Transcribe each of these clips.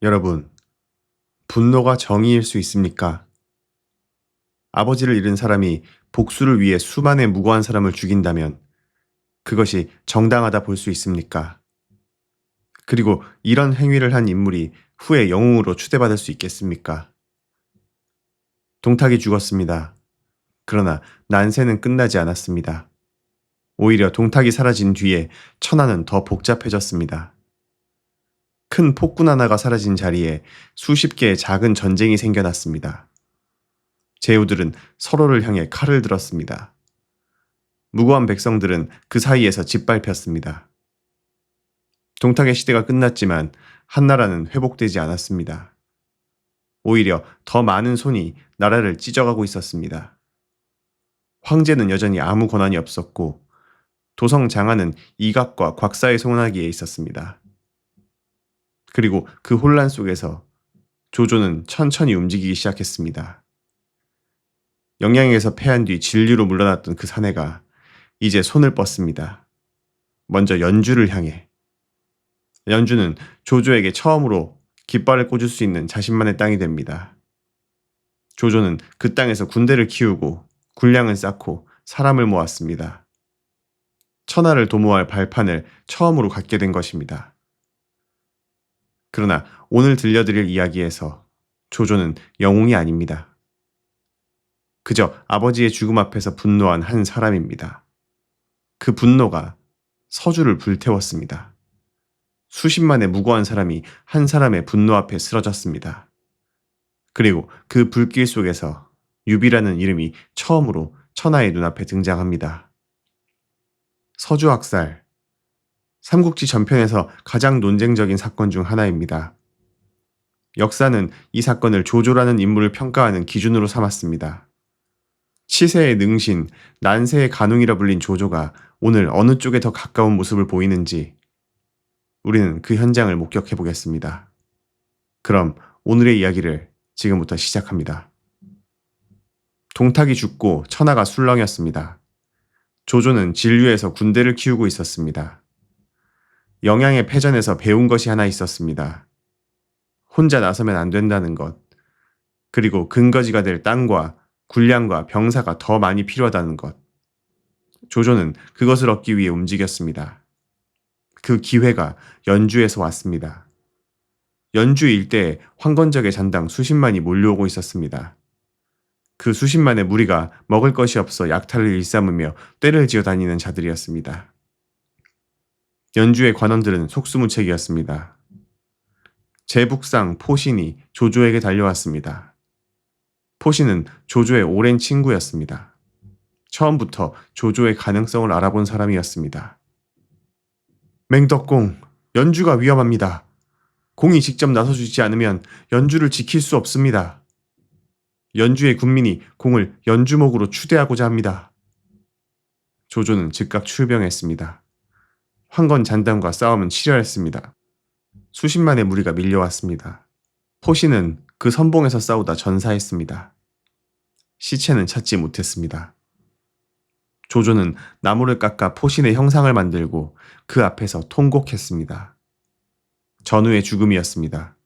여러분, 분노가 정의일 수 있습니까? 아버지를 잃은 사람이 복수를 위해 수만의 무고한 사람을 죽인다면 그것이 정당하다 볼 수 있습니까? 그리고 이런 행위를 한 인물이 후에 영웅으로 추대받을 수 있겠습니까? 동탁이 죽었습니다. 그러나 난세는 끝나지 않았습니다. 오히려 동탁이 사라진 뒤에 천하는 더 복잡해졌습니다. 큰 폭군 하나가 사라진 자리에 수십 개의 작은 전쟁이 생겨났습니다. 제후들은 서로를 향해 칼을 들었습니다. 무고한 백성들은 그 사이에서 짓밟혔습니다. 동탁의 시대가 끝났지만 한나라는 회복되지 않았습니다. 오히려 더 많은 손이 나라를 찢어가고 있었습니다. 황제는 여전히 아무 권한이 없었고 도성 장하는 이각과 곽사의 손아귀에 있었습니다. 그리고 그 혼란 속에서 조조는 천천히 움직이기 시작했습니다. 영양에서 패한 뒤 진리로 물러났던 그 사내가 이제 손을 뻗습니다. 먼저 연주를 향해. 연주는 조조에게 처음으로 깃발을 꽂을 수 있는 자신만의 땅이 됩니다. 조조는 그 땅에서 군대를 키우고 군량을 쌓고 사람을 모았습니다. 천하를 도모할 발판을 처음으로 갖게 된 것입니다. 그러나 오늘 들려드릴 이야기에서 조조는 영웅이 아닙니다. 그저 아버지의 죽음 앞에서 분노한 한 사람입니다. 그 분노가 서주를 불태웠습니다. 수십만의 무고한 사람이 한 사람의 분노 앞에 쓰러졌습니다. 그리고 그 불길 속에서 유비라는 이름이 처음으로 천하의 눈앞에 등장합니다. 서주 학살, 삼국지 전편에서 가장 논쟁적인 사건 중 하나입니다. 역사는 이 사건을 조조라는 인물을 평가하는 기준으로 삼았습니다. 치세의 능신, 난세의 간웅이라 불린 조조가 오늘 어느 쪽에 더 가까운 모습을 보이는지 우리는 그 현장을 목격해 보겠습니다. 그럼 오늘의 이야기를 지금부터 시작합니다. 동탁이 죽고 천하가 술렁였습니다. 조조는 진류에서 군대를 키우고 있었습니다. 영양의 패전에서 배운 것이 하나 있었습니다. 혼자 나서면 안 된다는 것, 그리고 근거지가 될 땅과 군량과 병사가 더 많이 필요하다는 것. 조조는 그것을 얻기 위해 움직였습니다. 그 기회가 연주에서 왔습니다. 연주 일대에 황건적의 잔당 수십만이 몰려오고 있었습니다. 그 수십만의 무리가 먹을 것이 없어 약탈을 일삼으며 떼를 지어 다니는 자들이었습니다. 연주의 관원들은 속수무책이었습니다. 제북상 포신이 조조에게 달려왔습니다. 포신은 조조의 오랜 친구였습니다. 처음부터 조조의 가능성을 알아본 사람이었습니다. 맹덕공, 연주가 위험합니다. 공이 직접 나서주지 않으면 연주를 지킬 수 없습니다. 연주의 군민이 공을 연주목으로 추대하고자 합니다. 조조는 즉각 출병했습니다. 황건 잔당과 싸움은 치열했습니다. 수십만의 무리가 밀려왔습니다. 포신은 그 선봉에서 싸우다 전사했습니다. 시체는 찾지 못했습니다. 조조는 나무를 깎아 포신의 형상을 만들고 그 앞에서 통곡했습니다. 전우의 죽음이었습니다.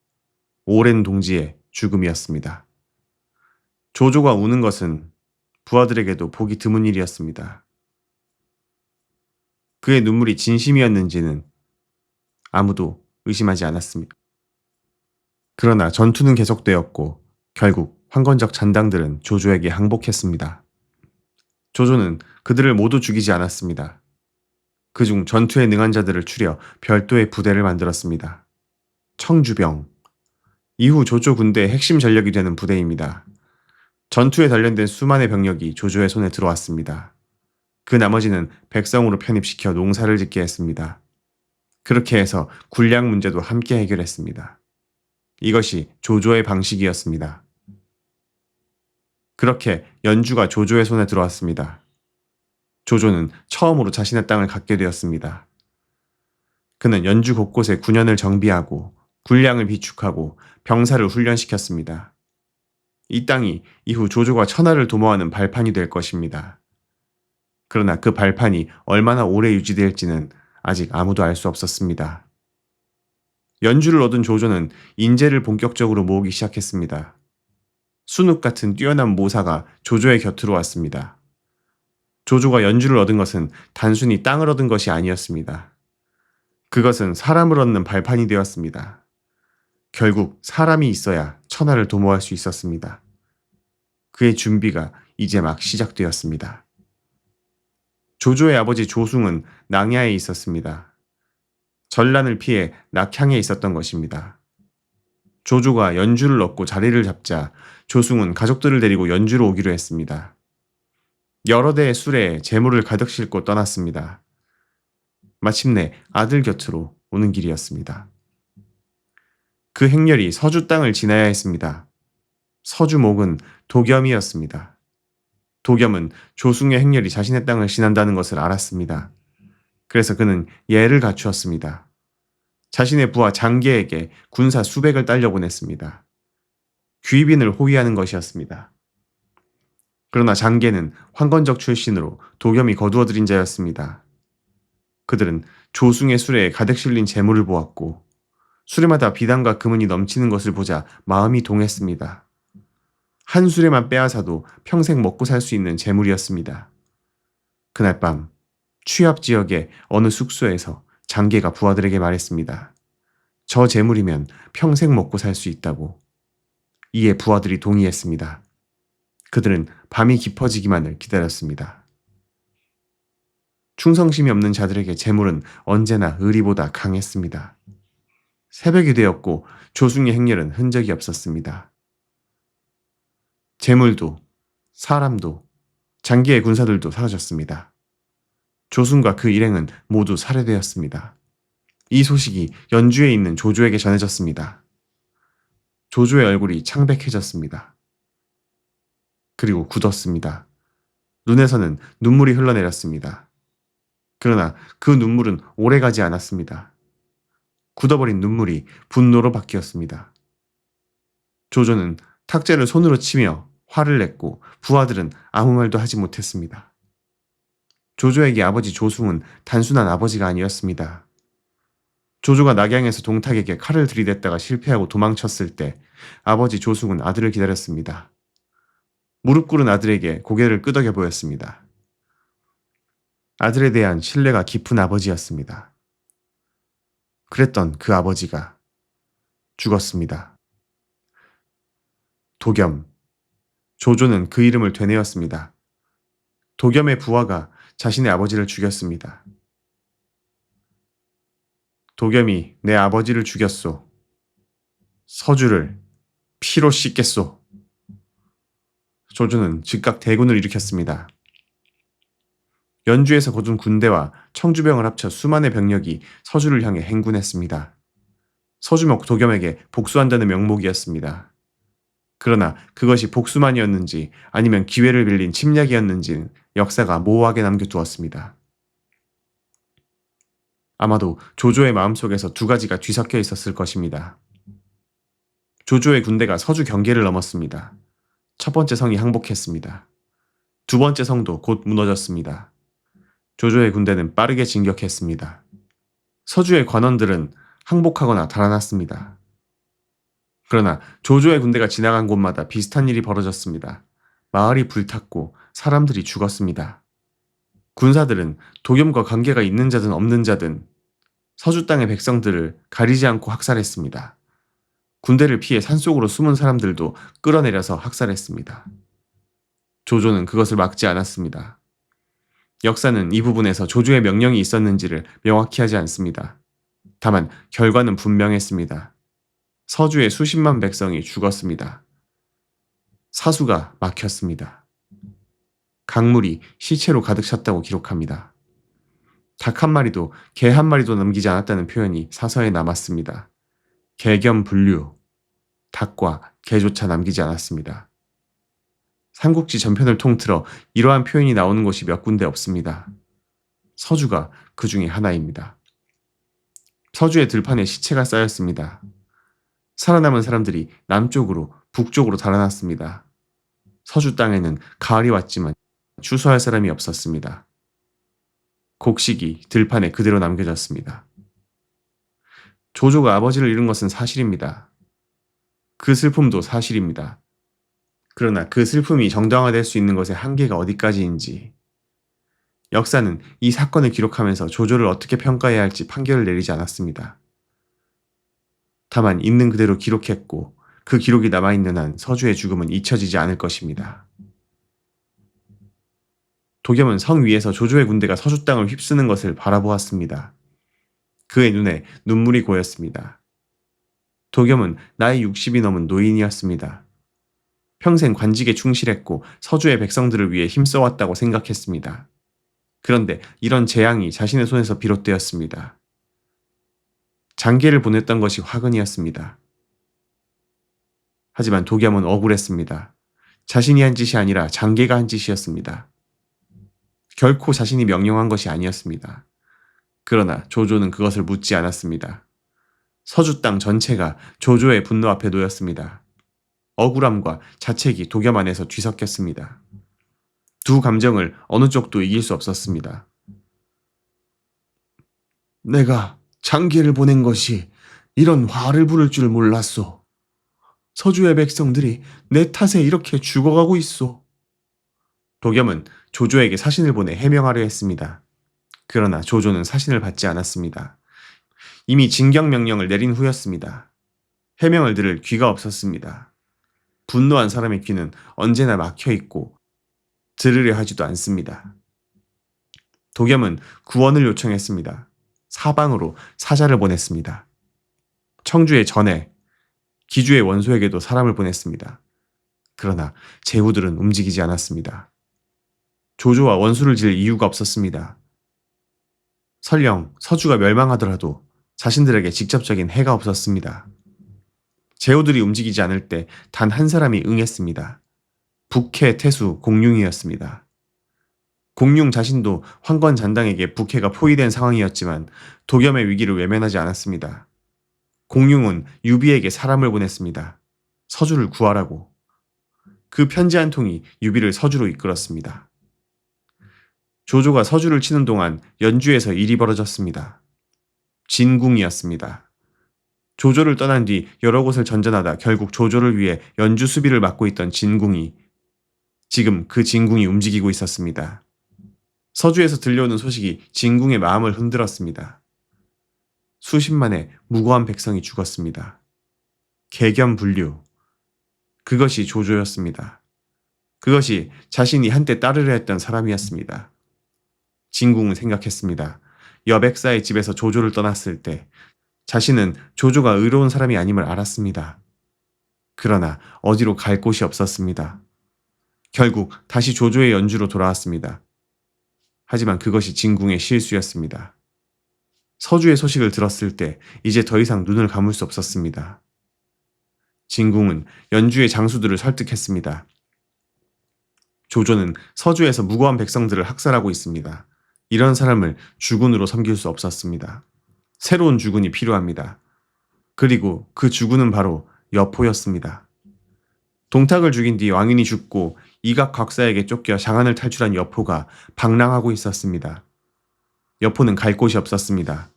오랜 동지의 죽음이었습니다. 조조가 우는 것은 부하들에게도 보기 드문 일이었습니다. 그의 눈물이 진심이었는지는 아무도 의심하지 않았습니다. 그러나 전투는 계속되었고 결국 황건적 잔당들은 조조에게 항복했습니다. 조조는 그들을 모두 죽이지 않았습니다. 그중 전투에 능한 자들을 추려 별도의 부대를 만들었습니다. 청주병. 이후 조조 군대의 핵심 전력이 되는 부대입니다. 전투에 단련된 수만의 병력이 조조의 손에 들어왔습니다. 그 나머지는 백성으로 편입시켜 농사를 짓게 했습니다. 그렇게 해서 군량 문제도 함께 해결했습니다. 이것이 조조의 방식이었습니다. 그렇게 연주가 조조의 손에 들어왔습니다. 조조는 처음으로 자신의 땅을 갖게 되었습니다. 그는 연주 곳곳에 군현을 정비하고 군량을 비축하고 병사를 훈련시켰습니다. 이 땅이 이후 조조가 천하를 도모하는 발판이 될 것입니다. 그러나 그 발판이 얼마나 오래 유지될지는 아직 아무도 알 수 없었습니다. 연주를 얻은 조조는 인재를 본격적으로 모으기 시작했습니다. 순욱 같은 뛰어난 모사가 조조의 곁으로 왔습니다. 조조가 연주를 얻은 것은 단순히 땅을 얻은 것이 아니었습니다. 그것은 사람을 얻는 발판이 되었습니다. 결국 사람이 있어야 천하를 도모할 수 있었습니다. 그의 준비가 이제 막 시작되었습니다. 조조의 아버지 조숭은 낭야에 있었습니다. 전란을 피해 낙향에 있었던 것입니다. 조조가 연주를 얻고 자리를 잡자 조숭은 가족들을 데리고 연주로 오기로 했습니다. 여러 대의 수레에 재물을 가득 싣고 떠났습니다. 마침내 아들 곁으로 오는 길이었습니다. 그 행렬이 서주 땅을 지나야 했습니다. 서주목은 도겸이었습니다. 도겸은 조숭의 행렬이 자신의 땅을 지난다는 것을 알았습니다. 그래서 그는 예를 갖추었습니다. 자신의 부하 장계에게 군사 수백을 딸려보냈습니다. 귀빈을 호위하는 것이었습니다. 그러나 장계는 황건적 출신으로 도겸이 거두어들인 자였습니다. 그들은 조숭의 수레에 가득 실린 재물을 보았고 수레마다 비단과 금은이 넘치는 것을 보자 마음이 동했습니다. 한 수레만 빼앗아도 평생 먹고 살 수 있는 재물이었습니다. 그날 밤 취합 지역의 어느 숙소에서 장계가 부하들에게 말했습니다. 저 재물이면 평생 먹고 살 수 있다고. 이에 부하들이 동의했습니다. 그들은 밤이 깊어지기만을 기다렸습니다. 충성심이 없는 자들에게 재물은 언제나 의리보다 강했습니다. 새벽이 되었고 조숭의 행렬은 흔적이 없었습니다. 재물도 사람도 장계의 군사들도 사라졌습니다. 조숭과 그 일행은 모두 살해되었습니다. 이 소식이 연주에 있는 조조에게 전해졌습니다. 조조의 얼굴이 창백해졌습니다. 그리고 굳었습니다. 눈에서는 눈물이 흘러내렸습니다. 그러나 그 눈물은 오래가지 않았습니다. 굳어버린 눈물이 분노로 바뀌었습니다. 조조는 탁재를 손으로 치며 화를 냈고 부하들은 아무 말도 하지 못했습니다. 조조에게 아버지 조숭은 단순한 아버지가 아니었습니다. 조조가 낙양에서 동탁에게 칼을 들이댔다가 실패하고 도망쳤을 때 아버지 조숭은 아들을 기다렸습니다. 무릎 꿇은 아들에게 고개를 끄덕여 보였습니다. 아들에 대한 신뢰가 깊은 아버지였습니다. 그랬던 그 아버지가 죽었습니다. 도겸. 조조는 그 이름을 되뇌었습니다. 도겸의 부하가 자신의 아버지를 죽였습니다. 도겸이 내 아버지를 죽였소. 서주를 피로 씻겠소. 조조는 즉각 대군을 일으켰습니다. 연주에서 거둔 군대와 청주병을 합쳐 수만의 병력이 서주를 향해 행군했습니다. 서주목 도겸에게 복수한다는 명목이었습니다. 그러나 그것이 복수만이었는지 아니면 기회를 빌린 침략이었는지는 역사가 모호하게 남겨두었습니다. 아마도 조조의 마음속에서 두 가지가 뒤섞여 있었을 것입니다. 조조의 군대가 서주 경계를 넘었습니다. 첫 번째 성이 항복했습니다. 두 번째 성도 곧 무너졌습니다. 조조의 군대는 빠르게 진격했습니다. 서주의 관원들은 항복하거나 달아났습니다. 그러나 조조의 군대가 지나간 곳마다 비슷한 일이 벌어졌습니다. 마을이 불탔고 사람들이 죽었습니다. 군사들은 도겸과 관계가 있는 자든 없는 자든 서주 땅의 백성들을 가리지 않고 학살했습니다. 군대를 피해 산속으로 숨은 사람들도 끌어내려서 학살했습니다. 조조는 그것을 막지 않았습니다. 역사는 이 부분에서 조조의 명령이 있었는지를 명확히 하지 않습니다. 다만 결과는 분명했습니다. 서주의 수십만 백성이 죽었습니다. 사수가 막혔습니다. 강물이 시체로 가득 찼다고 기록합니다. 닭 한 마리도 개 한 마리도 남기지 않았다는 표현이 사서에 남았습니다. 개겸분류, 닭과 개조차 남기지 않았습니다. 삼국지 전편을 통틀어 이러한 표현이 나오는 곳이 몇 군데 없습니다. 서주가 그 중에 하나입니다. 서주의 들판에 시체가 쌓였습니다. 살아남은 사람들이 남쪽으로, 북쪽으로 달아났습니다. 서주 땅에는 가을이 왔지만 추수할 사람이 없었습니다. 곡식이 들판에 그대로 남겨졌습니다. 조조가 아버지를 잃은 것은 사실입니다. 그 슬픔도 사실입니다. 그러나 그 슬픔이 정당화될 수 있는 것의 한계가 어디까지인지, 역사는 이 사건을 기록하면서 조조를 어떻게 평가해야 할지 판결을 내리지 않았습니다. 다만 있는 그대로 기록했고 그 기록이 남아있는 한 서주의 죽음은 잊혀지지 않을 것입니다. 도겸은 성 위에서 조조의 군대가 서주 땅을 휩쓰는 것을 바라보았습니다. 그의 눈에 눈물이 고였습니다. 도겸은 나이 60이 넘은 노인이었습니다. 평생 관직에 충실했고 서주의 백성들을 위해 힘써왔다고 생각했습니다. 그런데 이런 재앙이 자신의 손에서 비롯되었습니다. 장계를 보냈던 것이 화근이었습니다. 하지만 도겸은 억울했습니다. 자신이 한 짓이 아니라 장계가 한 짓이었습니다. 결코 자신이 명령한 것이 아니었습니다. 그러나 조조는 그것을 묻지 않았습니다. 서주 땅 전체가 조조의 분노 앞에 놓였습니다. 억울함과 자책이 도겸 안에서 뒤섞였습니다. 두 감정을 어느 쪽도 이길 수 없었습니다. 내가 장계를 보낸 것이 이런 화를 부를 줄 몰랐소. 서주의 백성들이 내 탓에 이렇게 죽어가고 있소. 도겸은 조조에게 사신을 보내 해명하려 했습니다. 그러나 조조는 사신을 받지 않았습니다. 이미 징경 명령을 내린 후였습니다. 해명을 들을 귀가 없었습니다. 분노한 사람의 귀는 언제나 막혀 있고 들으려 하지도 않습니다. 도겸은 구원을 요청했습니다. 사방으로 사자를 보냈습니다. 청주의 전에, 기주의 원소에게도 사람을 보냈습니다. 그러나 제후들은 움직이지 않았습니다. 조조와 원수를 지을 이유가 없었습니다. 설령 서주가 멸망하더라도 자신들에게 직접적인 해가 없었습니다. 제후들이 움직이지 않을 때 단 한 사람이 응했습니다. 북해 태수 공룡이었습니다. 공룡 자신도 황건잔당에게 북해가 포위된 상황이었지만 도겸의 위기를 외면하지 않았습니다. 공룡은 유비에게 사람을 보냈습니다. 서주를 구하라고. 그 편지 한 통이 유비를 서주로 이끌었습니다. 조조가 서주를 치는 동안 연주에서 일이 벌어졌습니다. 진궁이었습니다. 조조를 떠난 뒤 여러 곳을 전전하다 결국 조조를 위해 연주 수비를 맡고 있던 진궁이, 지금 그 진궁이 움직이고 있었습니다. 서주에서 들려오는 소식이 진궁의 마음을 흔들었습니다. 수십만의 무고한 백성이 죽었습니다. 개견불류. 그것이 조조였습니다. 그것이 자신이 한때 따르려 했던 사람이었습니다. 진궁은 생각했습니다. 여백사의 집에서 조조를 떠났을 때 자신은 조조가 의로운 사람이 아님을 알았습니다. 그러나 어디로 갈 곳이 없었습니다. 결국 다시 조조의 연주로 돌아왔습니다. 하지만 그것이 진궁의 실수였습니다. 서주의 소식을 들었을 때 이제 더 이상 눈을 감을 수 없었습니다. 진궁은 연주의 장수들을 설득했습니다. 조조는 서주에서 무고한 백성들을 학살하고 있습니다. 이런 사람을 주군으로 섬길 수 없었습니다. 새로운 주군이 필요합니다. 그리고 그 주군은 바로 여포였습니다. 동탁을 죽인 뒤 왕인이 죽고 이각곽사에게 쫓겨 장안을 탈출한 여포가 방랑하고 있었습니다. 여포는 갈 곳이 없었습니다.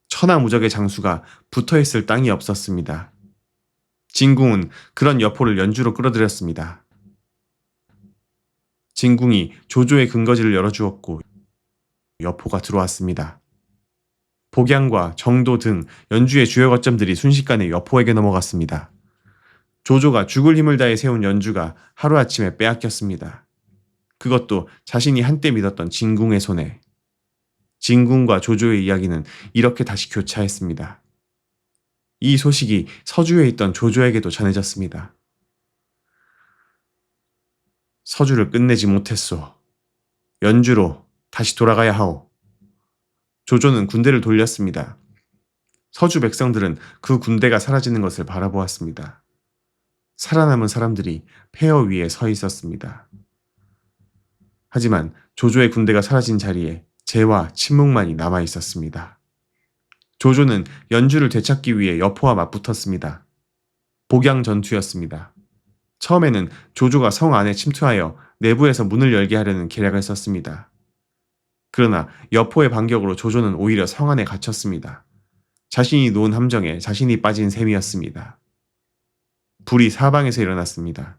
천하무적의 장수가 붙어있을 땅이 없었습니다. 진궁은 그런 여포를 연주로 끌어들였습니다. 진궁이 조조의 근거지를 열어주었고 여포가 들어왔습니다. 복양과 정도 등 연주의 주요 거점들이 순식간에 여포에게 넘어갔습니다. 조조가 죽을 힘을 다해 세운 연주가 하루아침에 빼앗겼습니다. 그것도 자신이 한때 믿었던 진궁의 손에. 진궁과 조조의 이야기는 이렇게 다시 교차했습니다. 이 소식이 서주에 있던 조조에게도 전해졌습니다. 서주를 끝내지 못했소. 연주로 다시 돌아가야 하오. 조조는 군대를 돌렸습니다. 서주 백성들은 그 군대가 사라지는 것을 바라보았습니다. 살아남은 사람들이 폐허 위에 서 있었습니다. 하지만 조조의 군대가 사라진 자리에 재와 침묵만이 남아 있었습니다. 조조는 연주를 되찾기 위해 여포와 맞붙었습니다. 복양 전투였습니다. 처음에는 조조가 성 안에 침투하여 내부에서 문을 열게 하려는 계략을 썼습니다. 그러나 여포의 반격으로 조조는 오히려 성 안에 갇혔습니다. 자신이 놓은 함정에 자신이 빠진 셈이었습니다. 불이 사방에서 일어났습니다.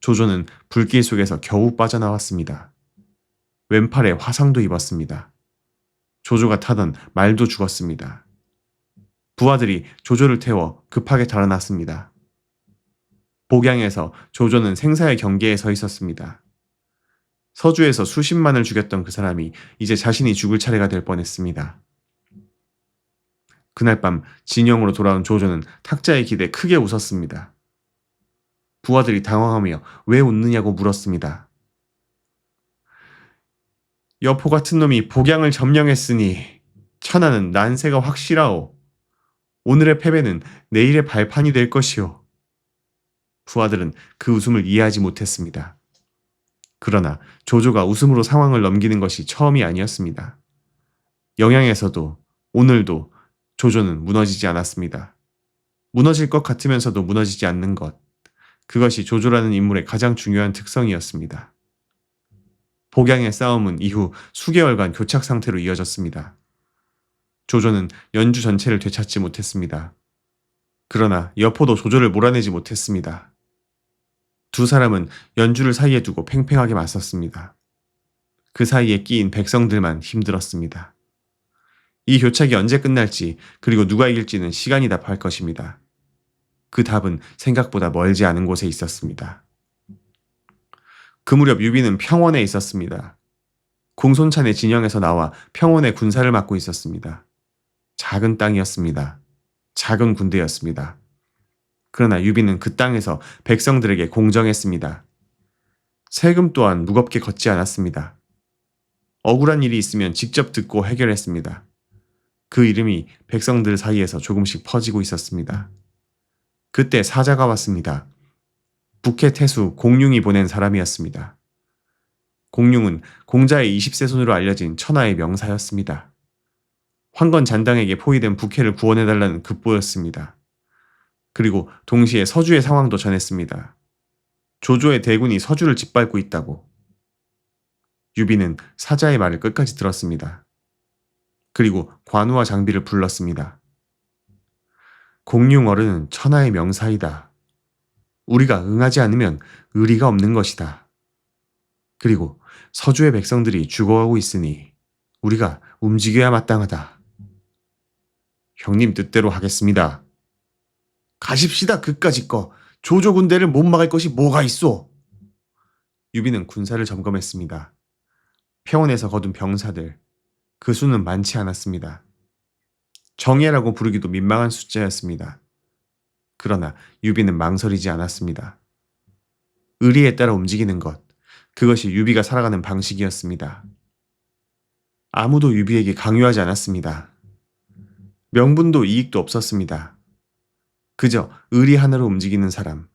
조조는 불길 속에서 겨우 빠져나왔습니다. 왼팔에 화상도 입었습니다. 조조가 타던 말도 죽었습니다. 부하들이 조조를 태워 급하게 달아났습니다. 복양에서 조조는 생사의 경계에 서 있었습니다. 서주에서 수십만을 죽였던 그 사람이 이제 자신이 죽을 차례가 될 뻔했습니다. 그날 밤 진영으로 돌아온 조조는 탁자에 기대 크게 웃었습니다. 부하들이 당황하며 왜 웃느냐고 물었습니다. 여포 같은 놈이 복양을 점령했으니 천하는 난세가 확실하오. 오늘의 패배는 내일의 발판이 될 것이오. 부하들은 그 웃음을 이해하지 못했습니다. 그러나 조조가 웃음으로 상황을 넘기는 것이 처음이 아니었습니다. 영양에서도 오늘도 조조는 무너지지 않았습니다. 무너질 것 같으면서도 무너지지 않는 것. 그것이 조조라는 인물의 가장 중요한 특성이었습니다. 복양의 싸움은 이후 수개월간 교착 상태로 이어졌습니다. 조조는 연주 전체를 되찾지 못했습니다. 그러나 여포도 조조를 몰아내지 못했습니다. 두 사람은 연주를 사이에 두고 팽팽하게 맞섰습니다. 그 사이에 끼인 백성들만 힘들었습니다. 이 교착이 언제 끝날지 그리고 누가 이길지는 시간이 답할 것입니다. 그 답은 생각보다 멀지 않은 곳에 있었습니다. 그 무렵 유비는 평원에 있었습니다. 공손찬의 진영에서 나와 평원의 군사를 맡고 있었습니다. 작은 땅이었습니다. 작은 군대였습니다. 그러나 유비는 그 땅에서 백성들에게 공정했습니다. 세금 또한 무겁게 걷지 않았습니다. 억울한 일이 있으면 직접 듣고 해결했습니다. 그 이름이 백성들 사이에서 조금씩 퍼지고 있었습니다. 그때 사자가 왔습니다. 북해 태수 공룡이 보낸 사람이었습니다. 공룡은 공자의 20세 손으로 알려진 천하의 명사였습니다. 황건 잔당에게 포위된 북해를 구원해달라는 급보였습니다. 그리고 동시에 서주의 상황도 전했습니다. 조조의 대군이 서주를 짓밟고 있다고. 유비는 사자의 말을 끝까지 들었습니다. 그리고 관우와 장비를 불렀습니다. 공룡어른은 천하의 명사이다. 우리가 응하지 않으면 의리가 없는 것이다. 그리고 서주의 백성들이 죽어가고 있으니 우리가 움직여야 마땅하다. 형님 뜻대로 하겠습니다. 가십시다 그까짓 거. 조조 군대를 못 막을 것이 뭐가 있소? 유비는 군사를 점검했습니다. 평원에서 거둔 병사들, 그 수는 많지 않았습니다. 정예라고 부르기도 민망한 숫자였습니다. 그러나 유비는 망설이지 않았습니다. 의리에 따라 움직이는 것, 그것이 유비가 살아가는 방식이었습니다. 아무도 유비에게 강요하지 않았습니다. 명분도 이익도 없었습니다. 그저 의리 하나로 움직이는 사람,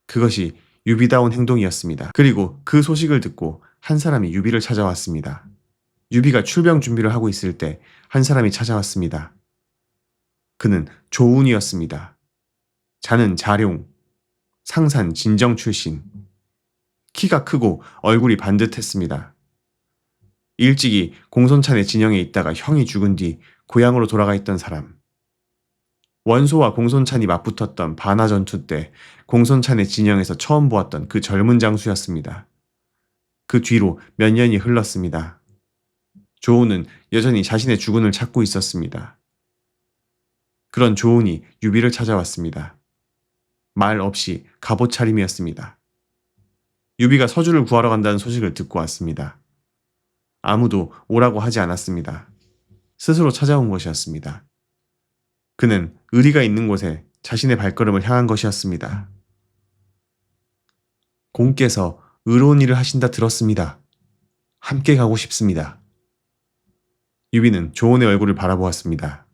그것이 유비다운 행동이었습니다. 그리고 그 소식을 듣고 한 사람이 유비를 찾아왔습니다. 유비가 출병 준비를 하고 있을 때 한 사람이 찾아왔습니다. 그는 조운이었습니다. 자는 자룡, 상산 진정 출신. 키가 크고 얼굴이 반듯했습니다. 일찍이 공손찬의 진영에 있다가 형이 죽은 뒤 고향으로 돌아가 있던 사람. 원소와 공손찬이 맞붙었던 반화 전투 때 공손찬의 진영에서 처음 보았던 그 젊은 장수였습니다. 그 뒤로 몇 년이 흘렀습니다. 조운은 여전히 자신의 주군을 찾고 있었습니다. 그런 조운이 유비를 찾아왔습니다. 말 없이 갑옷 차림이었습니다. 유비가 서주를 구하러 간다는 소식을 듣고 왔습니다. 아무도 오라고 하지 않았습니다. 스스로 찾아온 것이었습니다. 그는 의리가 있는 곳에 자신의 발걸음을 향한 것이었습니다. 공께서 의로운 일을 하신다 들었습니다. 함께 가고 싶습니다. 유비는 조운의 얼굴을 바라보았습니다.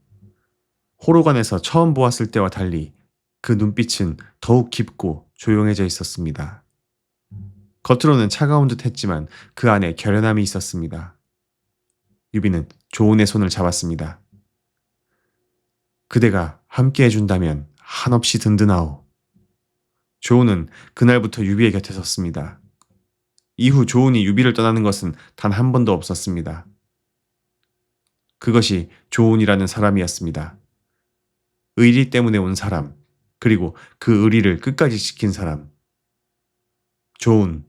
호로관에서 처음 보았을 때와 달리 그 눈빛은 더욱 깊고 조용해져 있었습니다. 겉으로는 차가운 듯 했지만 그 안에 결연함이 있었습니다. 유비는 조운의 손을 잡았습니다. 그대가 함께 해준다면 한없이 든든하오. 조운은 그날부터 유비의 곁에 섰습니다. 이후 조운이 유비를 떠나는 것은 단 한 번도 없었습니다. 그것이 조온이라는 사람이었습니다. 의리 때문에 온 사람, 그리고 그 의리를 끝까지 지킨 사람. 조온,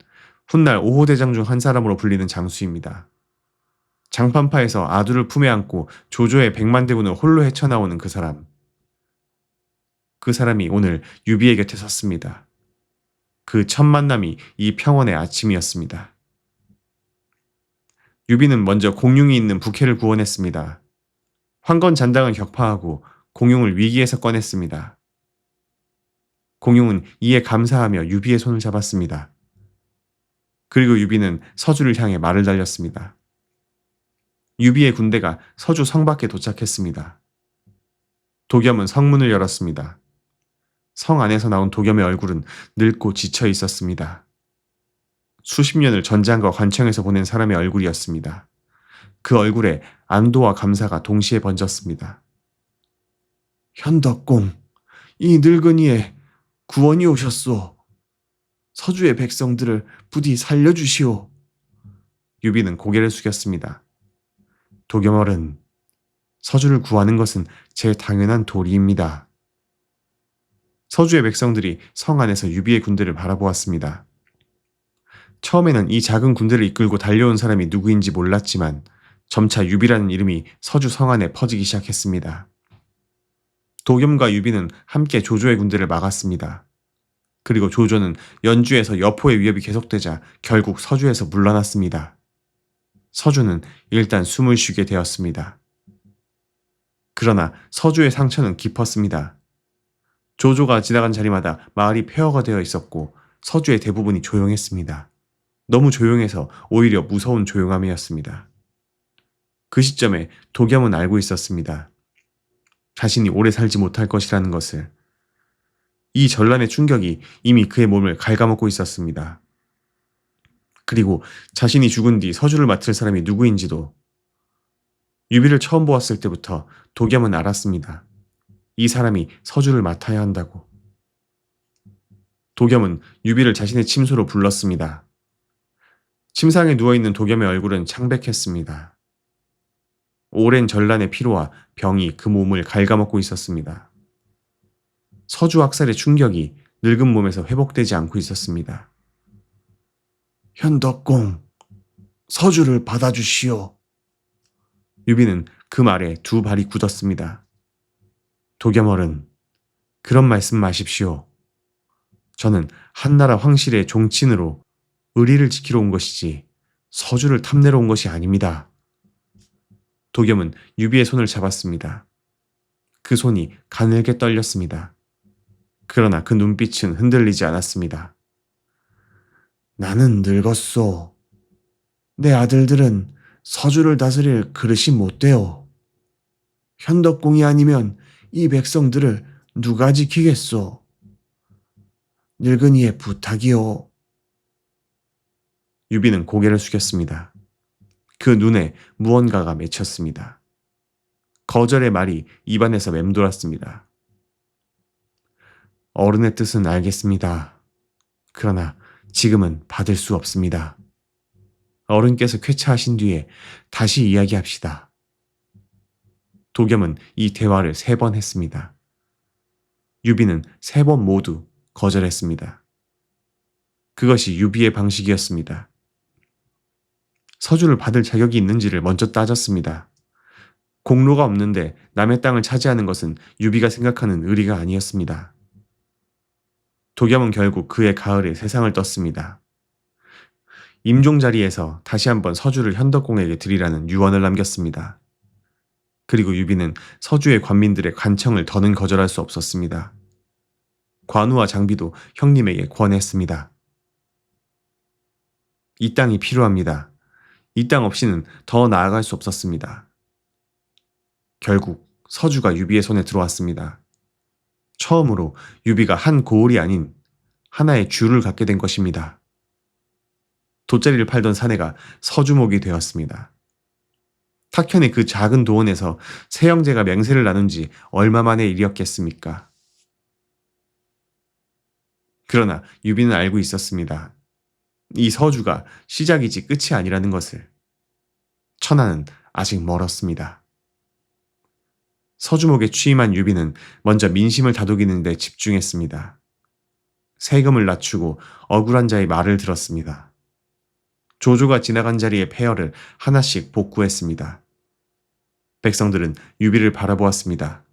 훗날 5호 대장 중 한 사람으로 불리는 장수입니다. 장판파에서 아두를 품에 안고 조조의 100만 대군을 홀로 헤쳐나오는 그 사람. 그 사람이 오늘 유비의 곁에 섰습니다. 그 첫 만남이 이 평원의 아침이었습니다. 유비는 먼저 공용이 있는 부캐를 구원했습니다. 황건 잔당을 격파하고 공용을 위기에서 꺼냈습니다. 공용은 이에 감사하며 유비의 손을 잡았습니다. 그리고 유비는 서주를 향해 말을 달렸습니다. 유비의 군대가 서주 성 밖에 도착했습니다. 도겸은 성문을 열었습니다. 성 안에서 나온 도겸의 얼굴은 늙고 지쳐 있었습니다. 수십 년을 전장과 관청에서 보낸 사람의 얼굴이었습니다. 그 얼굴에 안도와 감사가 동시에 번졌습니다. 현덕공, 이 늙은이의 구원이 오셨소. 서주의 백성들을 부디 살려주시오. 유비는 고개를 숙였습니다. 도겸어른, 서주를 구하는 것은 제 당연한 도리입니다. 서주의 백성들이 성 안에서 유비의 군대를 바라보았습니다. 처음에는 이 작은 군대를 이끌고 달려온 사람이 누구인지 몰랐지만 점차 유비라는 이름이 서주 성 안에 퍼지기 시작했습니다. 도겸과 유비는 함께 조조의 군대를 막았습니다. 그리고 조조는 연주에서 여포의 위협이 계속되자 결국 서주에서 물러났습니다. 서주는 일단 숨을 쉬게 되었습니다. 그러나 서주의 상처는 깊었습니다. 조조가 지나간 자리마다 마을이 폐허가 되어 있었고 서주의 대부분이 조용했습니다. 너무 조용해서 오히려 무서운 조용함이었습니다. 그 시점에 도겸은 알고 있었습니다. 자신이 오래 살지 못할 것이라는 것을. 이 전란의 충격이 이미 그의 몸을 갉아먹고 있었습니다. 그리고 자신이 죽은 뒤 서주를 맡을 사람이 누구인지도. 유비를 처음 보았을 때부터 도겸은 알았습니다. 이 사람이 서주를 맡아야 한다고. 도겸은 유비를 자신의 침소로 불렀습니다. 침상에 누워있는 도겸의 얼굴은 창백했습니다. 오랜 전란의 피로와 병이 그 몸을 갉아먹고 있었습니다. 서주 학살의 충격이 늙은 몸에서 회복되지 않고 있었습니다. 현덕공, 서주를 받아주시오. 유비는 그 말에 두 발이 굳었습니다. 도겸어른, 그런 말씀 마십시오. 저는 한나라 황실의 종친으로 의리를 지키러 온 것이지 서주를 탐내러 온 것이 아닙니다. 도겸은 유비의 손을 잡았습니다. 그 손이 가늘게 떨렸습니다. 그러나 그 눈빛은 흔들리지 않았습니다. 나는 늙었소. 내 아들들은 서주를 다스릴 그릇이 못 되오. 현덕공이 아니면 이 백성들을 누가 지키겠소? 늙은이의 부탁이오. 유비는 고개를 숙였습니다. 그 눈에 무언가가 맺혔습니다. 거절의 말이 입안에서 맴돌았습니다. 어른의 뜻은 알겠습니다. 그러나 지금은 받을 수 없습니다. 어른께서 쾌차하신 뒤에 다시 이야기합시다. 도겸은 이 대화를 3번 했습니다. 유비는 3번 모두 거절했습니다. 그것이 유비의 방식이었습니다. 서주를 받을 자격이 있는지를 먼저 따졌습니다. 공로가 없는데 남의 땅을 차지하는 것은 유비가 생각하는 의리가 아니었습니다. 도겸은 결국 그의 가을에 세상을 떴습니다. 임종 자리에서 다시 한번 서주를 현덕공에게 드리라는 유언을 남겼습니다. 그리고 유비는 서주의 관민들의 관청을 더는 거절할 수 없었습니다. 관우와 장비도 형님에게 권했습니다. 이 땅이 필요합니다. 이 땅 없이는 더 나아갈 수 없었습니다. 결국 서주가 유비의 손에 들어왔습니다. 처음으로 유비가 한 고을이 아닌 하나의 주를 갖게 된 것입니다. 돗자리를 팔던 사내가 서주목이 되었습니다. 탁현의 그 작은 도원에서 세 형제가 맹세를 나눈 지 얼마 만의 일이었겠습니까? 그러나 유비는 알고 있었습니다. 이 서주가 시작이지 끝이 아니라는 것을. 천하는 아직 멀었습니다. 서주목에 취임한 유비는 먼저 민심을 다독이는 데 집중했습니다. 세금을 낮추고 억울한 자의 말을 들었습니다. 조조가 지나간 자리에 폐허를 하나씩 복구했습니다. 백성들은 유비를 바라보았습니다.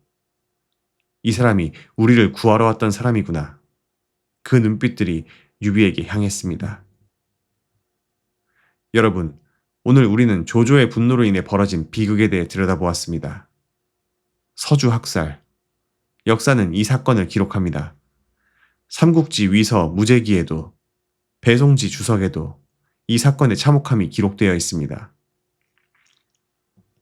이 사람이 우리를 구하러 왔던 사람이구나. 그 눈빛들이 유비에게 향했습니다. 여러분, 오늘 우리는 조조의 분노로 인해 벌어진 비극에 대해 들여다보았습니다. 서주 학살. 역사는 이 사건을 기록합니다. 삼국지 위서 무제기에도, 배송지 주석에도 이 사건의 참혹함이 기록되어 있습니다.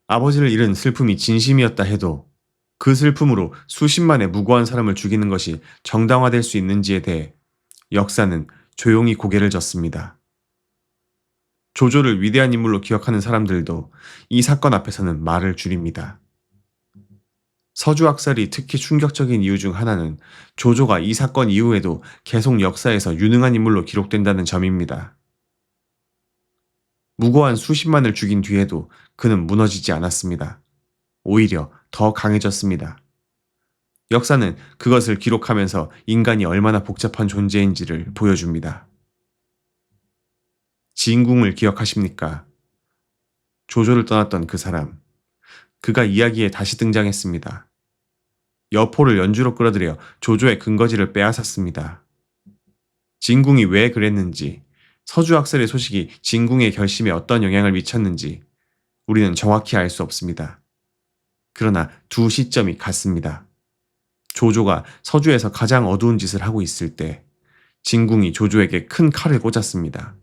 아버지를 잃은 슬픔이 진심이었다 해도 그 슬픔으로 수십만의 무고한 사람을 죽이는 것이 정당화될 수 있는지에 대해 역사는 조용히 고개를 젓습니다. 조조를 위대한 인물로 기억하는 사람들도 이 사건 앞에서는 말을 줄입니다. 서주 학살이 특히 충격적인 이유 중 하나는 조조가 이 사건 이후에도 계속 역사에서 유능한 인물로 기록된다는 점입니다. 무고한 수십만을 죽인 뒤에도 그는 무너지지 않았습니다. 오히려 더 강해졌습니다. 역사는 그것을 기록하면서 인간이 얼마나 복잡한 존재인지를 보여줍니다. 진궁을 기억하십니까? 조조를 떠났던 그 사람. 그가 이야기에 다시 등장했습니다. 여포를 연주로 끌어들여 조조의 근거지를 빼앗았습니다. 진궁이 왜 그랬는지, 서주 학살의 소식이 진궁의 결심에 어떤 영향을 미쳤는지 우리는 정확히 알 수 없습니다. 그러나 두 시점이 같습니다. 조조가 서주에서 가장 어두운 짓을 하고 있을 때 진궁이 조조에게 큰 칼을 꽂았습니다.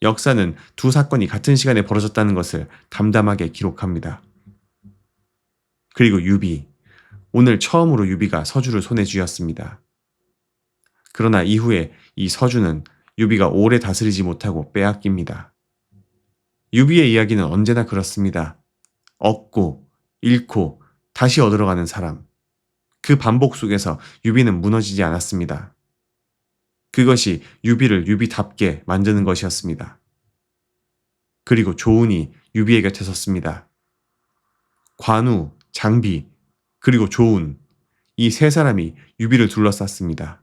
역사는 두 사건이 같은 시간에 벌어졌다는 것을 담담하게 기록합니다. 그리고 유비. 오늘 처음으로 유비가 서주를 손에 쥐었습니다. 그러나 이후에 이 서주는 유비가 오래 다스리지 못하고 빼앗깁니다. 유비의 이야기는 언제나 그렇습니다. 얻고, 잃고, 다시 얻으러가는 사람. 그 반복 속에서 유비는 무너지지 않았습니다. 그것이 유비를 유비답게 만드는 것이었습니다. 그리고 조운이 유비의 곁에 섰습니다. 관우, 장비, 그리고 조운, 이 세 사람이 유비를 둘러쌌습니다.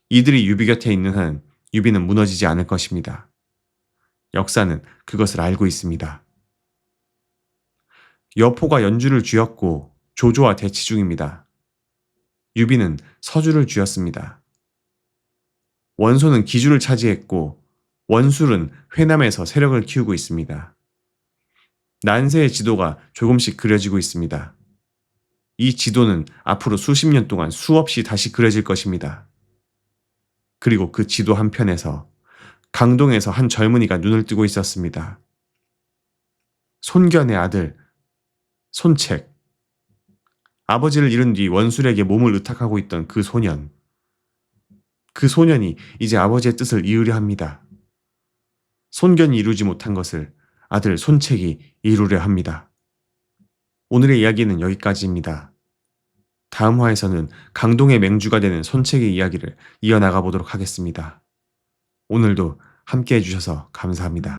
이들이 유비 곁에 있는 한 유비는 무너지지 않을 것입니다. 역사는 그것을 알고 있습니다. 여포가 연주를 쥐었고 조조와 대치 중입니다. 유비는 서주를 쥐었습니다. 원소는 기주를 차지했고 원술은 회남에서 세력을 키우고 있습니다. 난세의 지도가 조금씩 그려지고 있습니다. 이 지도는 앞으로 수십 년 동안 수없이 다시 그려질 것입니다. 그리고 그 지도 한편에서 강동에서 한 젊은이가 눈을 뜨고 있었습니다. 손견의 아들, 손책. 아버지를 잃은 뒤 원술에게 몸을 의탁하고 있던 그 소년. 그 소년이 이제 아버지의 뜻을 이으려 합니다. 손견이 이루지 못한 것을 아들 손책이 이루려 합니다. 오늘의 이야기는 여기까지입니다. 다음 화에서는 강동의 맹주가 되는 손책의 이야기를 이어나가 보도록 하겠습니다. 오늘도 함께 해주셔서 감사합니다.